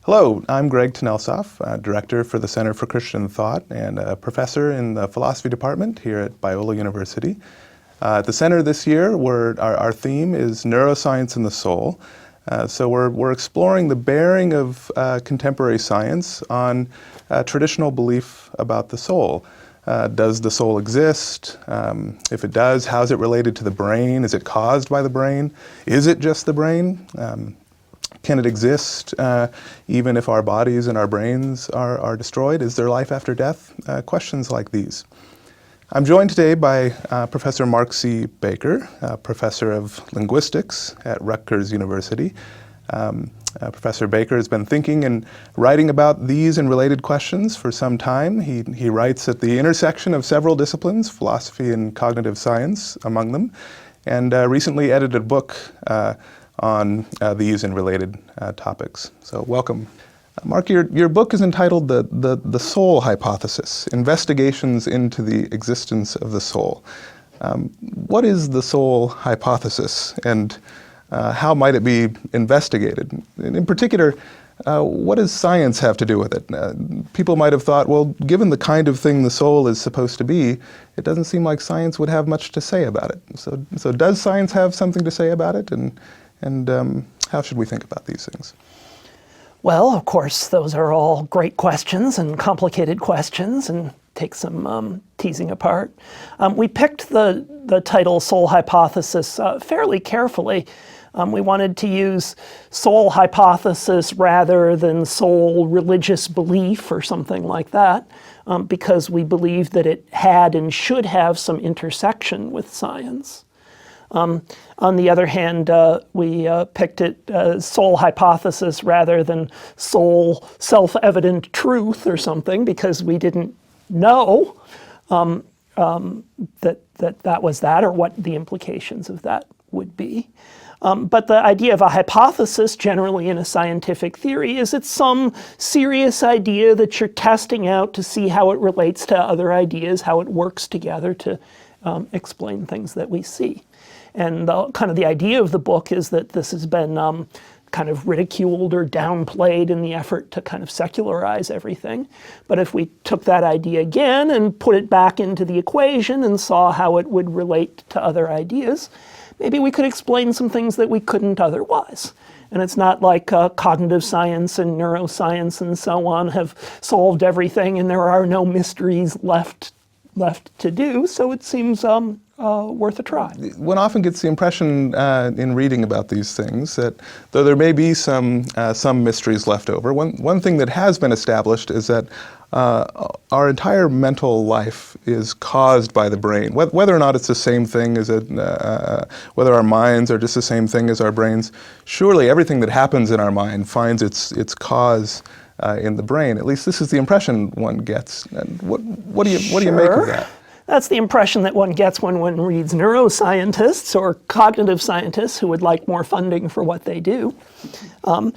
Hello, I'm Gregg, Director for the Center for Christian Thought and a professor in the philosophy department here at Biola University. At the center this year, our theme is neuroscience and the soul. So we're exploring the bearing of contemporary science on traditional belief about the soul. Does the soul exist? If it does, how is it related to the brain? Is it caused by the brain? Is it just the brain? Can it exist even if our bodies and our brains are destroyed? Is there life after death? Questions like these. I'm joined today by Professor Mark C. Baker, Professor of Linguistics at Rutgers University. Professor Baker has been thinking and writing about these and related questions for some time. He writes at the intersection of several disciplines, philosophy and cognitive science among them, and recently edited a book on these and related topics. So welcome. Mark, your book is entitled The Soul Hypothesis, Investigations into the Existence of the Soul. What is the soul hypothesis and how might it be investigated? And in particular, what does science have to do with it? People might have thought, well, given the kind of thing the soul is supposed to be, it doesn't seem like science would have much to say about it. So does science have something to say about it? And how should we think about these things? Well, of course, those are all great questions and complicated questions and take some teasing apart. We picked the title Soul Hypothesis fairly carefully. We wanted to use soul hypothesis rather than soul religious belief or something like that, because we believed that it had and should have some intersection with science. On the other hand, we picked it soul hypothesis rather than soul self-evident truth or something, because we didn't know that was that or what the implications of that would be. But the idea of a hypothesis generally in a scientific theory is it's some serious idea that you're testing out to see how it relates to other ideas, how it works together to explain things that we see. And kind of the idea of the book is that this has been kind of ridiculed or downplayed in the effort to kind of secularize everything. But if we took that idea again and put it back into the equation and saw how it would relate to other ideas, maybe we could explain some things that we couldn't otherwise. And it's not like cognitive science and neuroscience and so on have solved everything and there are no mysteries left to do, so it seems worth a try. One often gets the impression in reading about these things that though there may be some mysteries left over, one thing that has been established is that our entire mental life is caused by the brain. Whether or not it's the same thing as whether our minds are just the same thing as our brains, surely everything that happens in our mind finds its cause in the brain. At least this is the impression one gets. And what do you make of that? That's the impression that one gets when one reads neuroscientists or cognitive scientists who would like more funding for what they do, and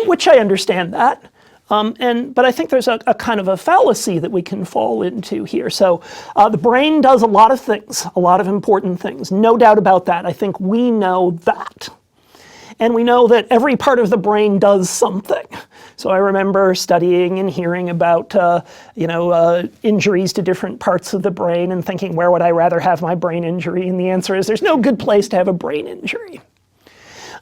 which I understand that. But I think there's a kind of a fallacy that we can fall into here. So the brain does a lot of things, a lot of important things, no doubt about that. I think we know that. And we know that every part of the brain does something. So I remember studying and hearing about, injuries to different parts of the brain and thinking, where would I rather have my brain injury? And the answer is there's no good place to have a brain injury.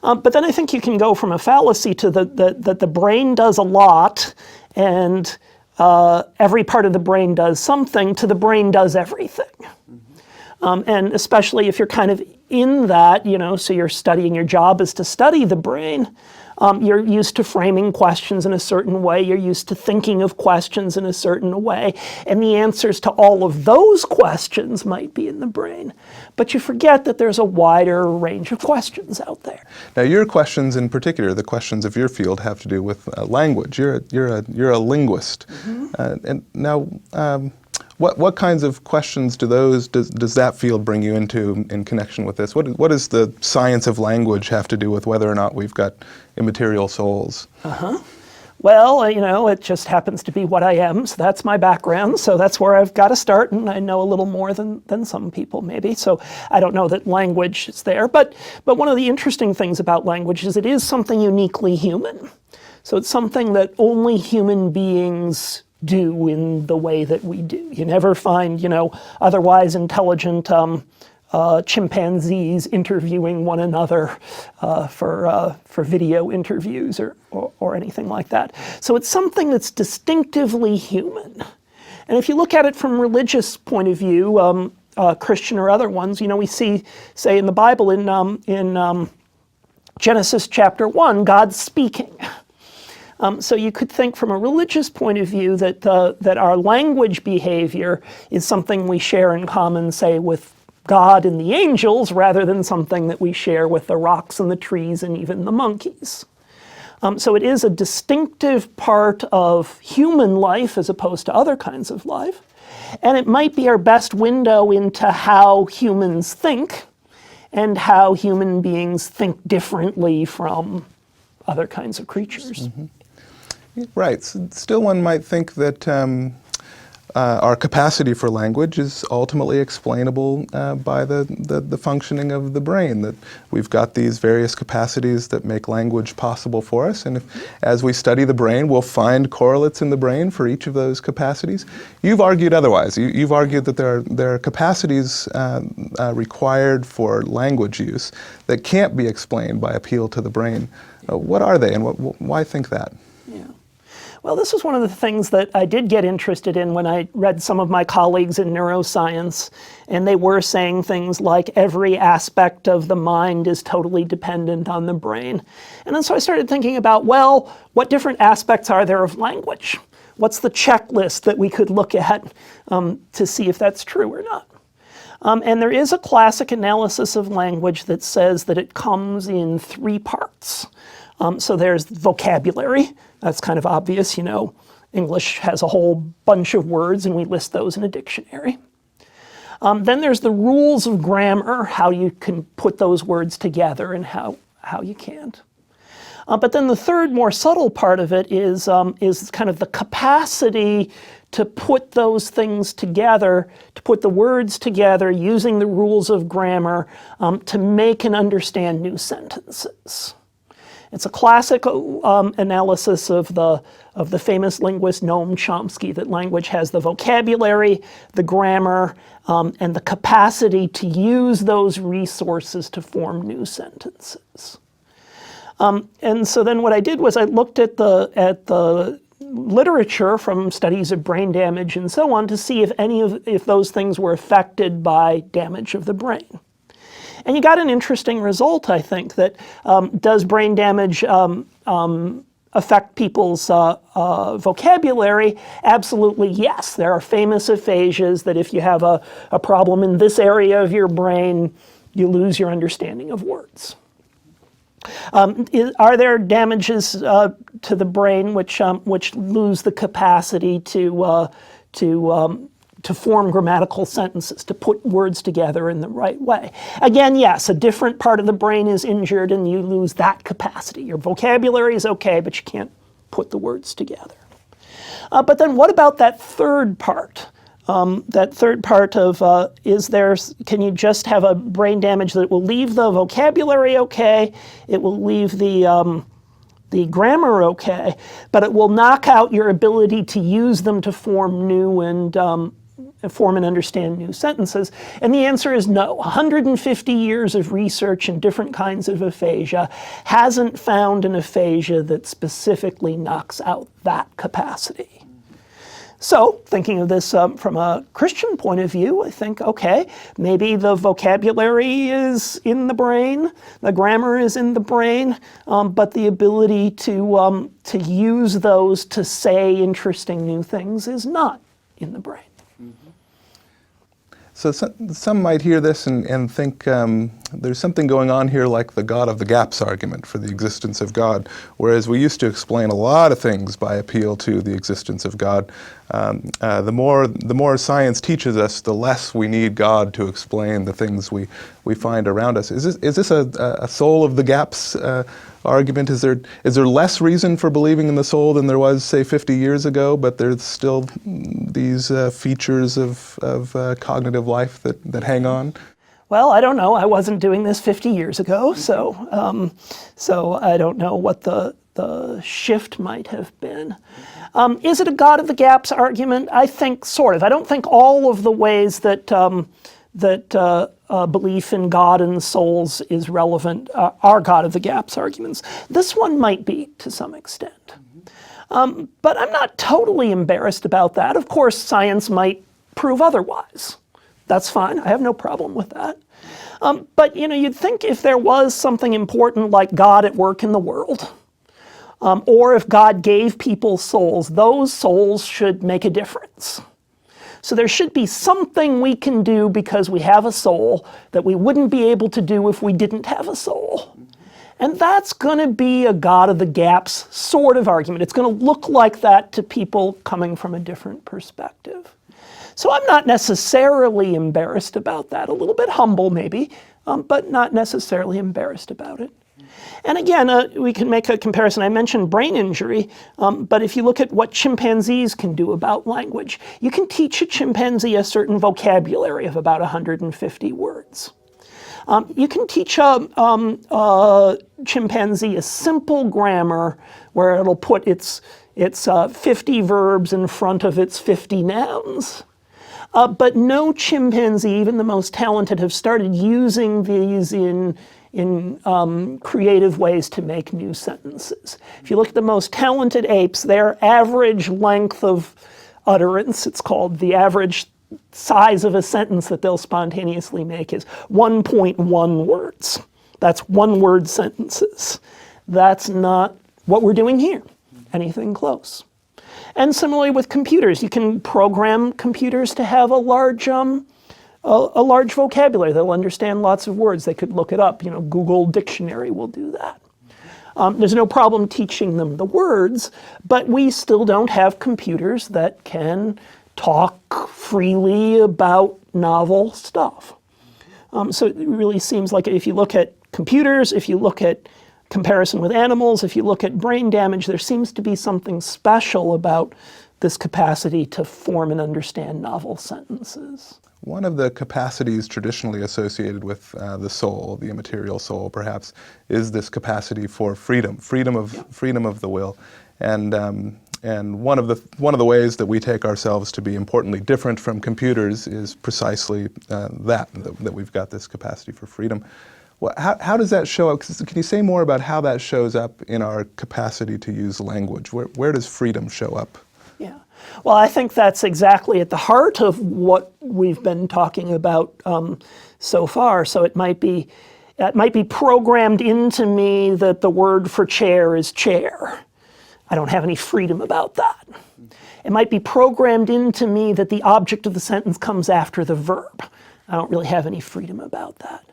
But then I think you can go from a fallacy to that the brain does a lot and every part of the brain does something to the brain does everything. And especially if you're kind of in that, so you're studying, your job is to study the brain, you're used to framing questions in a certain way, you're used to thinking of questions in a certain way, and the answers to all of those questions might be in the brain. But you forget that there's a wider range of questions out there. Now your questions in particular, the questions of your field, have to do with language. You're a linguist. Mm-hmm. And now, what kinds of questions does that field bring you into in connection with this? What does the science of language have to do with whether or not we've got immaterial souls? Well, it just happens to be what I am, so that's my background, so that's where I've got to start, and I know a little more than some people maybe, so I don't know that language is there, but one of the interesting things about language is it is something uniquely human. So it's something that only human beings do in the way that we do. You never find, otherwise intelligent chimpanzees interviewing one another for video interviews or anything like that. So it's something that's distinctively human. And if you look at it from a religious point of view, Christian or other ones, we see, say in the Bible in Genesis chapter 1, God's speaking. So you could think from a religious point of view that our language behavior is something we share in common, say, with God and the angels, rather than something that we share with the rocks and the trees and even the monkeys. So it is a distinctive part of human life as opposed to other kinds of life. And it might be our best window into how humans think and how human beings think differently from other kinds of creatures. Mm-hmm. Right. Still, one might think that our capacity for language is ultimately explainable by the functioning of the brain, that we've got these various capacities that make language possible for us, and as we study the brain, we'll find correlates in the brain for each of those capacities. You've argued otherwise. You've argued that there are capacities required for language use that can't be explained by appeal to the brain. What are they, and why think that? Well, this was one of the things that I did get interested in when I read some of my colleagues in neuroscience, and they were saying things like every aspect of the mind is totally dependent on the brain. And then so I started thinking about, well, what different aspects are there of language? What's the checklist that we could look at to see if that's true or not? And there is a classic analysis of language that says that it comes in 3 parts. So there's vocabulary. That's kind of obvious, English has a whole bunch of words and we list those in a dictionary. Then there's the rules of grammar, how you can put those words together and how you can't. But then the third, more subtle part of it is kind of the capacity to put those things together, to put the words together using the rules of grammar to make and understand new sentences. It's a classic analysis of the famous linguist Noam Chomsky, that language has the vocabulary, the grammar, and the capacity to use those resources to form new sentences. And so then what I did was I looked at the literature from studies of brain damage and so on to see if those things were affected by damage of the brain. And you got an interesting result, I think, that does brain damage affect people's vocabulary? Absolutely yes. There are famous aphasias that if you have a problem in this area of your brain, you lose your understanding of words. Are there damages to the brain which lose the capacity to form grammatical sentences, to put words together in the right way? Again, yes, a different part of the brain is injured and you lose that capacity. Your vocabulary is okay, but you can't put the words together. But then what about that third part? That third part of, can you just have a brain damage that will leave the vocabulary okay, it will leave the grammar okay, but it will knock out your ability to use them to form new and form and understand new sentences? And the answer is no. 150 years of research in different kinds of aphasia hasn't found an aphasia that specifically knocks out that capacity. So, thinking of this from a Christian point of view, I think, okay, maybe the vocabulary is in the brain, the grammar is in the brain, but the ability to use those to say interesting new things is not in the brain. So some might hear this and think there's something going on here like the God of the gaps argument for the existence of God, whereas we used to explain a lot of things by appeal to the existence of God. The more science teaches us, the less we need God to explain the things we find around us. Is this a soul of the gaps argument? Is there less reason for believing in the soul than there was, say, 50 years ago, but there's still these features of cognitive life that hang on? Well, I don't know. I wasn't doing this 50 years ago, so I don't know what the the shift might have been. Is it a God of the gaps argument? I think sort of. I don't think all of the ways that belief in God and souls is relevant are God of the gaps arguments. This one might be to some extent. But I'm not totally embarrassed about that. Of course, science might prove otherwise. That's fine. I have no problem with that. But you'd think if there was something important like God at work in the world, or if God gave people souls, those souls should make a difference. So there should be something we can do because we have a soul that we wouldn't be able to do if we didn't have a soul. And that's going to be a God of the gaps sort of argument. It's going to look like that to people coming from a different perspective. So I'm not necessarily embarrassed about that. A little bit humble maybe, but not necessarily embarrassed about it. And again, we can make a comparison. I mentioned brain injury, but if you look at what chimpanzees can do about language, you can teach a chimpanzee a certain vocabulary of about 150 words. You can teach a chimpanzee a simple grammar where it'll put its 50 verbs in front of its 50 nouns. But no chimpanzee, even the most talented, have started using these in creative ways to make new sentences. If you look at the most talented apes, their average length of utterance, it's called the average size of a sentence that they'll spontaneously make, is 1.1 words. That's one-word sentences. That's not what we're doing here, anything close. And similarly with computers, you can program computers to have a large vocabulary. They'll understand lots of words. They could look it up. Google Dictionary will do that. There's no problem teaching them the words, but we still don't have computers that can talk freely about novel stuff. So it really seems like if you look at computers, if you look at comparison with animals, if you look at brain damage, there seems to be something special about this capacity to form and understand novel sentences. One of the capacities traditionally associated with the soul, the immaterial soul perhaps, is this capacity for freedom of the will. And one of the ways that we take ourselves to be importantly different from computers is precisely that we've got this capacity for freedom. Well, how does that show up? Can you say more about how that shows up in our capacity to use language? Where does freedom show up? Yeah. Well, I think that's exactly at the heart of what we've been talking about so far. So it might be programmed into me that the word for chair is chair. I don't have any freedom about that. It might be programmed into me that the object of the sentence comes after the verb. I don't really have any freedom about that.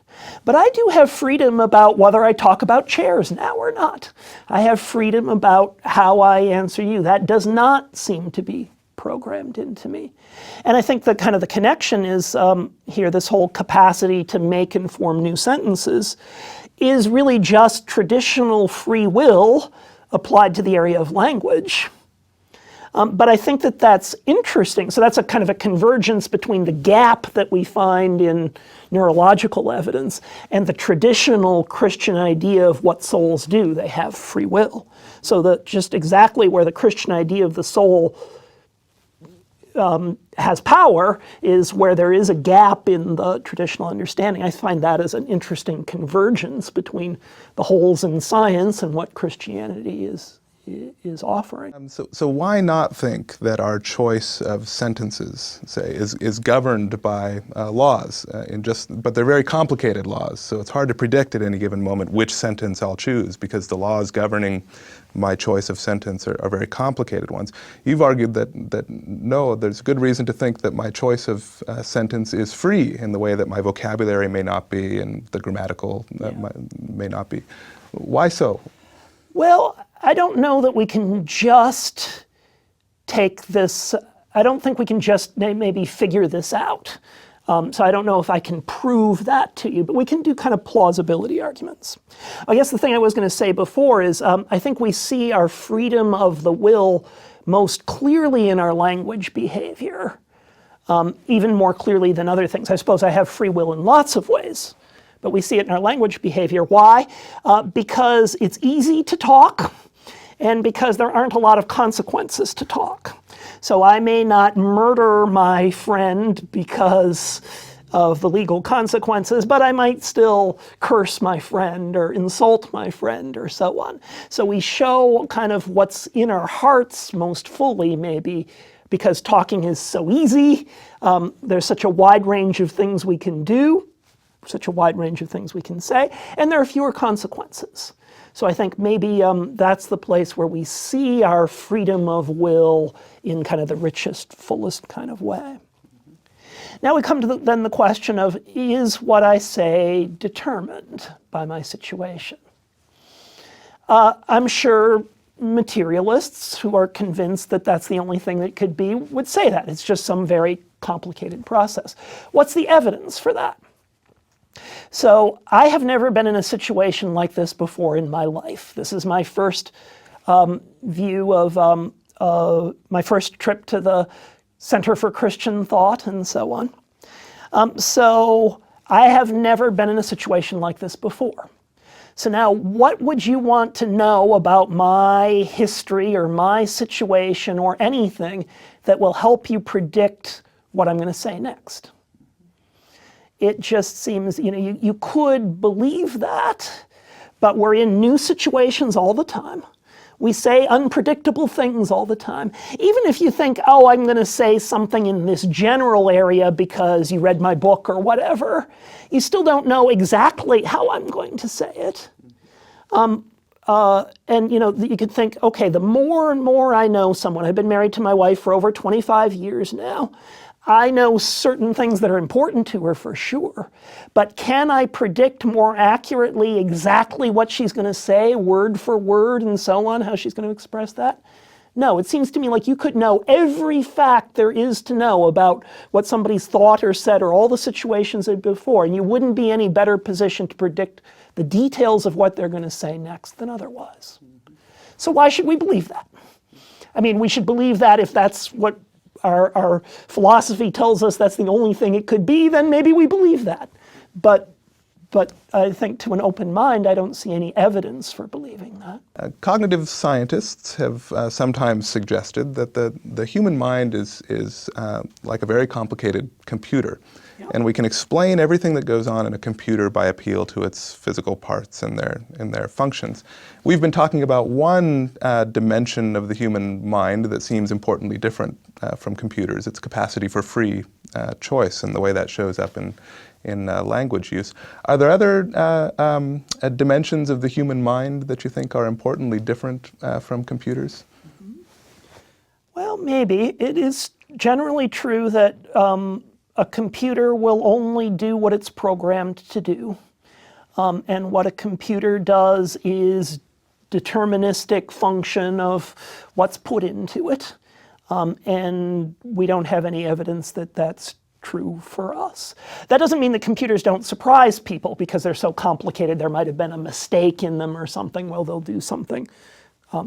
But I do have freedom about whether I talk about chairs now or not. I have freedom about how I answer you. That does not seem to be programmed into me. And I think that kind of the connection is here, this whole capacity to make and form new sentences is really just traditional free will applied to the area of language. But I think that that's interesting. So that's a kind of a convergence between the gap that we find in neurological evidence and the traditional Christian idea of what souls do. They have free will. So that just exactly where the Christian idea of the soul has power is where there is a gap in the traditional understanding. I find that as an interesting convergence between the holes in science and what Christianity is offering. So why not think that our choice of sentences, say, is governed by laws, but they're very complicated laws, so it's hard to predict at any given moment which sentence I'll choose because the laws governing my choice of sentence are very complicated ones. You've argued that no, there's good reason to think that my choice of sentence is free in the way that my vocabulary may not be and the grammatical may not be. Why so? Well, I don't know that we can just take this, I don't think we can just maybe figure this out. So I don't know if I can prove that to you, but we can do kind of plausibility arguments. I guess the thing I was going to say before is I think we see our freedom of the will most clearly in our language behavior, even more clearly than other things. I suppose I have free will in lots of ways, but we see it in our language behavior. Why? Because it's easy to talk. and because there aren't a lot of consequences to talk. So I may not murder my friend because of the legal consequences, but I might still curse my friend or insult my friend or so on. So we show kind of what's in our hearts most fully, maybe, because talking is so easy. There's such a wide range of things we can do, such a wide range of things we can say, and there are fewer consequences. So I think maybe that's the place where we see our freedom of will in kind of the richest, fullest kind of way. Now we come to then the question of, is what I say determined by my situation? I'm sure materialists who are convinced that that's the only thing that could be would say that. It's just some very complicated process. What's the evidence for that? So I have never been in a situation like this before in my life. This is my first view of my first trip to the Center for Christian Thought and so on. So I have never been in a situation like this before. So now, what would you want to know about my history or my situation or anything that will help you predict what I'm going to say next? It just seems, you could believe that, but we're in new situations all the time. We say unpredictable things all the time. Even if you think, oh, I'm going to say something in this general area because you read my book or whatever, you still don't know exactly how I'm going to say it. And you could think, okay, the more and more I know someone, I've been married to my wife for over 25 years now, I know certain things that are important to her for sure, but can I predict more accurately exactly what she's going to say, word for word and so on, how she's going to express that? No, it seems to me like you could know every fact there is to know about what somebody's thought or said or all the situations before, and you wouldn't be any better positioned to predict the details of what they're going to say next than otherwise. So why should we believe that? I mean, we should believe that if that's what our philosophy tells us that's the only thing it could be, then maybe we believe that. But I think to an open mind, I don't see any evidence for believing that. Cognitive scientists have sometimes suggested that the human mind is like a very complicated computer. Yep. And we can explain everything that goes on in a computer by appeal to its physical parts and their functions. We've been talking about one dimension of the human mind that seems importantly different from computers, its capacity for free choice and the way that shows up in language use. Are there other dimensions of the human mind that you think are importantly different from computers? Well, maybe. It is generally true that a computer will only do what it's programmed to do. And what a computer does is deterministic function of what's put into it. And we don't have any evidence that that's true for us. That doesn't mean that computers don't surprise people because they're so complicated. There might have been a mistake in them or something. Well, they'll do something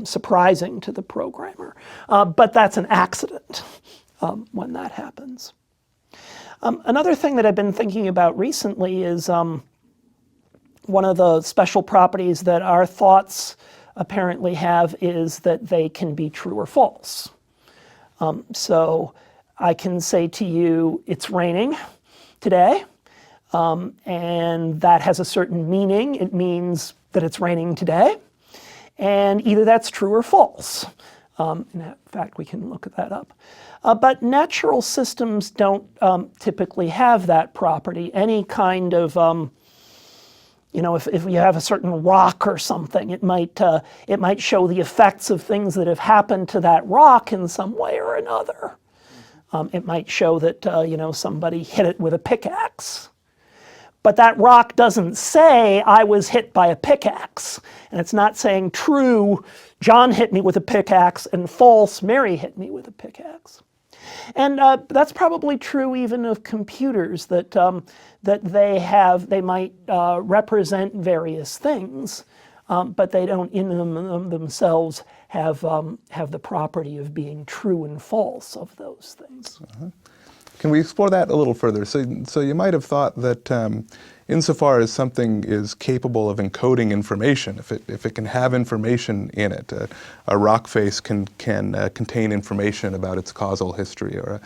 surprising to the programmer. But that's an accident when that happens. Another thing that I've been thinking about recently is one of the special properties that our thoughts apparently have is that they can be true or false. So I can say to you, it's raining today, and that has a certain meaning. It means that it's raining today, and either that's true or false. In fact, we can look that up. But natural systems don't typically have that property. Any kind of, if you have a certain rock or something, it might show the effects of things that have happened to that rock in some way or another. It might show that, somebody hit it with a pickaxe. But that rock doesn't say, I was hit by a pickaxe. And it's not saying true, John hit me with a pickaxe, and false, Mary hit me with a pickaxe. And that's probably true even of computers, that they might represent various things, but they don't in themselves have the property of being true and false of those things. Can we explore that a little further? So you might have thought that insofar as something is capable of encoding information, if it can have information in it, a rock face can contain information about its causal history, or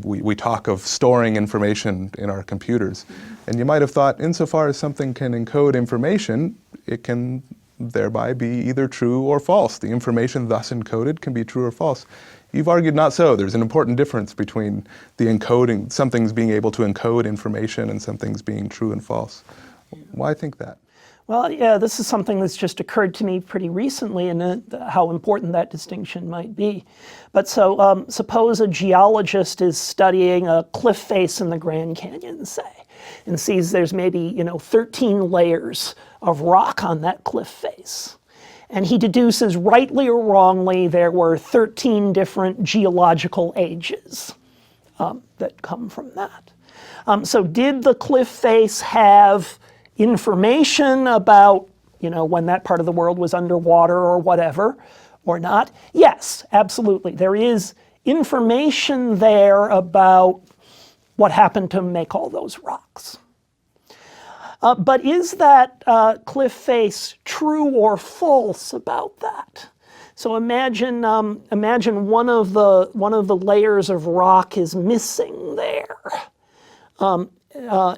we talk of storing information in our computers. And you might have thought insofar as something can encode information, it can thereby be either true or false. The information thus encoded can be true or false. You've argued not so. There's an important difference between the encoding, something's being able to encode information and something's being true and false. Why think that? Well, yeah, this is something that's just occurred to me pretty recently, and how important that distinction might be. But so suppose a geologist is studying a cliff face in the Grand Canyon, say, and sees there's maybe 13 layers of rock on that cliff face. And he deduces, rightly or wrongly, there were 13 different geological ages that come from that. So did the cliff face have information about, when that part of the world was underwater or whatever, or not? Yes, absolutely. There is information there about what happened to make all those rocks. But is that cliff face true or false about that? So imagine one of the layers of rock is missing there.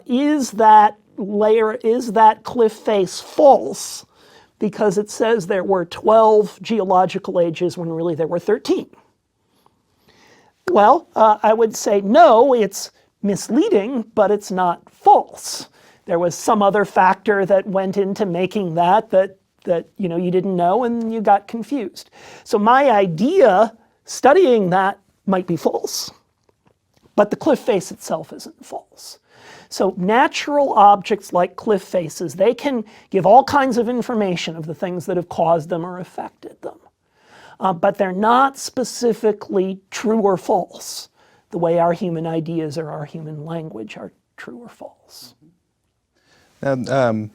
Is that cliff face false because it says there were 12 geological ages when really there were 13? Well, I would say no, it's misleading, but it's not false. There was some other factor that went into making that you didn't know and you got confused. So my idea studying that might be false, but the cliff face itself isn't false. So natural objects like cliff faces, they can give all kinds of information of the things that have caused them or affected them. But they're not specifically true or false, the way our human ideas or our human language are true or false. And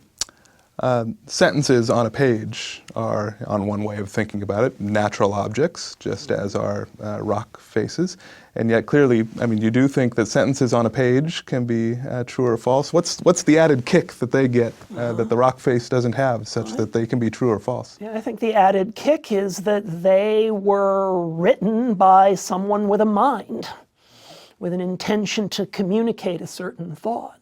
sentences on a page are, on one way of thinking about it, natural objects, just as are rock faces. And yet clearly, you do think that sentences on a page can be true or false. What's the added kick that they get that the rock face doesn't have, such that they can be true or false? Yeah, I think the added kick is that they were written by someone with a mind, with an intention to communicate a certain thought.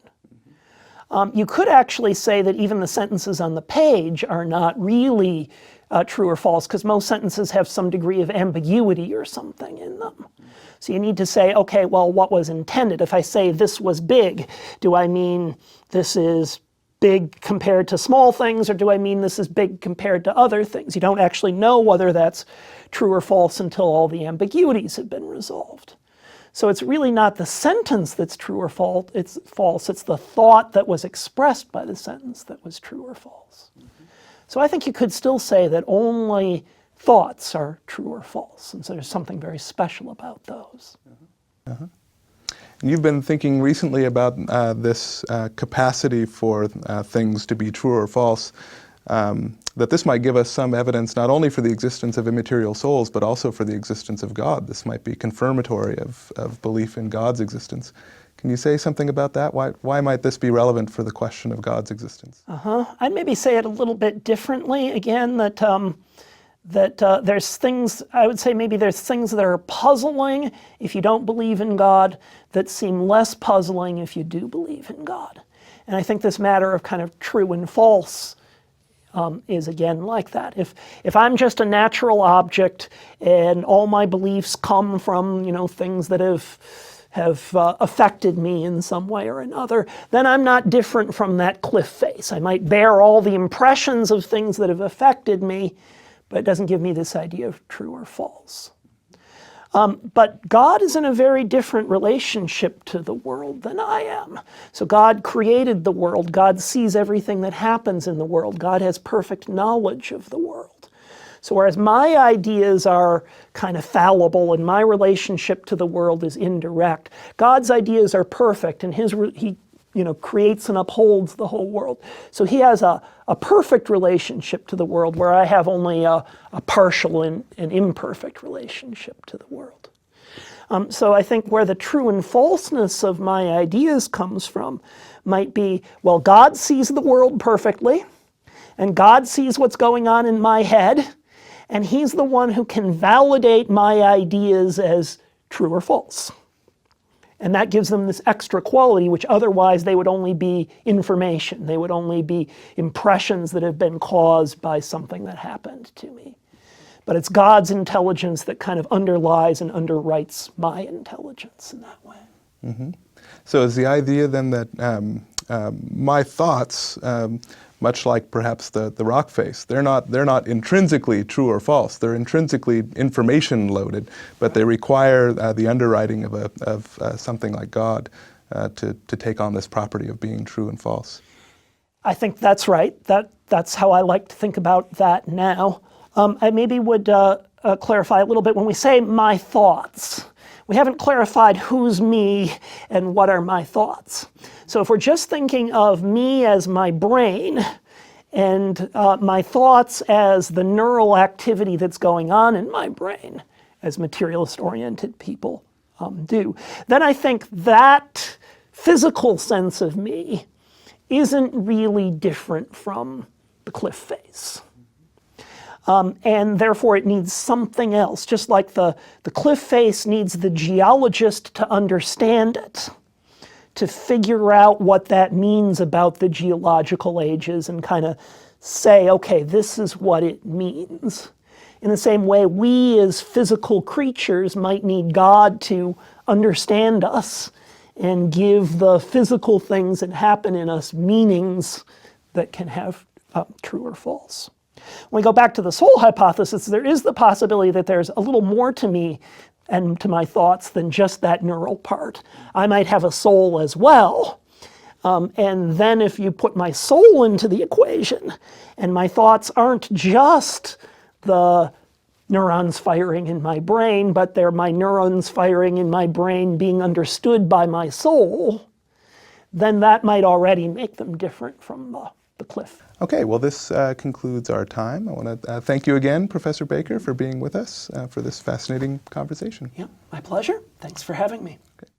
You could actually say that even the sentences on the page are not really true or false, because most sentences have some degree of ambiguity or something in them. So you need to say, okay, well, what was intended? If I say this was big, do I mean this is big compared to small things, or do I mean this is big compared to other things? You don't actually know whether that's true or false until all the ambiguities have been resolved. So it's really not the sentence that's true or false, it's the thought that was expressed by the sentence that was true or false. So I think you could still say that only thoughts are true or false, and so there's something very special about those. And you've been thinking recently about this capacity for things to be true or false, that this might give us some evidence not only for the existence of immaterial souls, but also for the existence of God. This might be confirmatory of belief in God's existence. Can you say something about that? Why might this be relevant for the question of God's existence? I'd maybe say it a little bit differently. Again, that there's things, I would say maybe there's things that are puzzling if you don't believe in God that seem less puzzling if you do believe in God. And I think this matter of kind of true and false is again like that. If I'm just a natural object and all my beliefs come from things that have affected me in some way or another, then I'm not different from that cliff face. I might bear all the impressions of things that have affected me, but it doesn't give me this idea of true or false. But God is in a very different relationship to the world than I am. So God created the world. God sees everything that happens in the world. God has perfect knowledge of the world. So whereas my ideas are kind of fallible and my relationship to the world is indirect, God's ideas are perfect, and he creates and upholds the whole world. So he has a perfect relationship to the world, where I have only a partial and imperfect relationship to the world. So I think where the true and falseness of my ideas comes from might be, well, God sees the world perfectly, and God sees what's going on in my head, and he's the one who can validate my ideas as true or false. And that gives them this extra quality, which otherwise they would only be information. They would only be impressions that have been caused by something that happened to me. But it's God's intelligence that kind of underlies and underwrites my intelligence in that way. Mm-hmm. So is the idea then that my thoughts, much like perhaps the rock face, they're not intrinsically true or false. They're intrinsically information loaded, but they require the underwriting of something like God to take on this property of being true and false. I think that's right. That's how I like to think about that now. I maybe would clarify a little bit. When we say my thoughts, we haven't clarified who's me and what are my thoughts. So if we're just thinking of me as my brain and my thoughts as the neural activity that's going on in my brain, as materialist-oriented people do, then I think that physical sense of me isn't really different from the cliff face. And therefore it needs something else, just like the cliff face needs the geologist to understand it, to figure out what that means about the geological ages and kind of say, okay, this is what it means. In the same way, we as physical creatures might need God to understand us and give the physical things that happen in us meanings that can have true or false. When we go back to the soul hypothesis, there is the possibility that there's a little more to me and to my thoughts than just that neural part. I might have a soul as well. And then if you put my soul into the equation, and my thoughts aren't just the neurons firing in my brain, but they're my neurons firing in my brain being understood by my soul, then that might already make them different from the cliff. Okay, well this concludes our time. I want to thank you again, Professor Baker, for being with us for this fascinating conversation. Yeah, my pleasure. Thanks for having me. Okay.